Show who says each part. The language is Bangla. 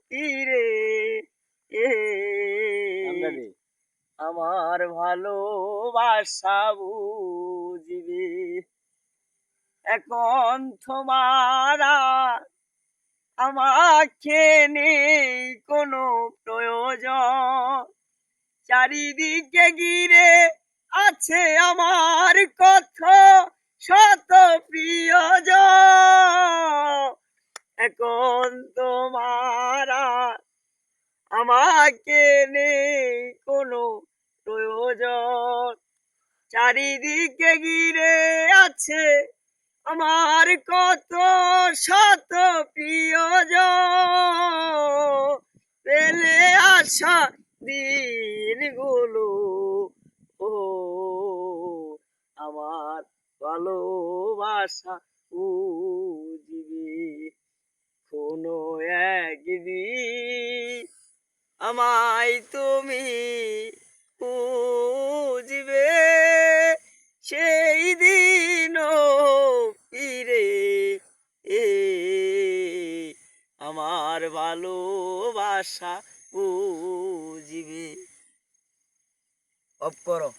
Speaker 1: ফিরে আমার ভালোবাসা বুঝবে। এখন তোমার আমাকে নেই কোনো প্রয়োজন, চারিদিকে ঘিরে আছে আমার কত শত প্রিয়জন। এখন তোমার আমাকে নেই কোনো প্রয়োজন, চারিদিকে ঘিরে আছে আমার কত শত প্রিয়জন। পেলে আসা দিনগুলো ও আমার ভালোবাসা বুঝবে। কোনো একদিন আমায় তুমি বুঝবে, সেই দিনও ফিরে আমার ভালোবাসা বুঝবে। অফ করো।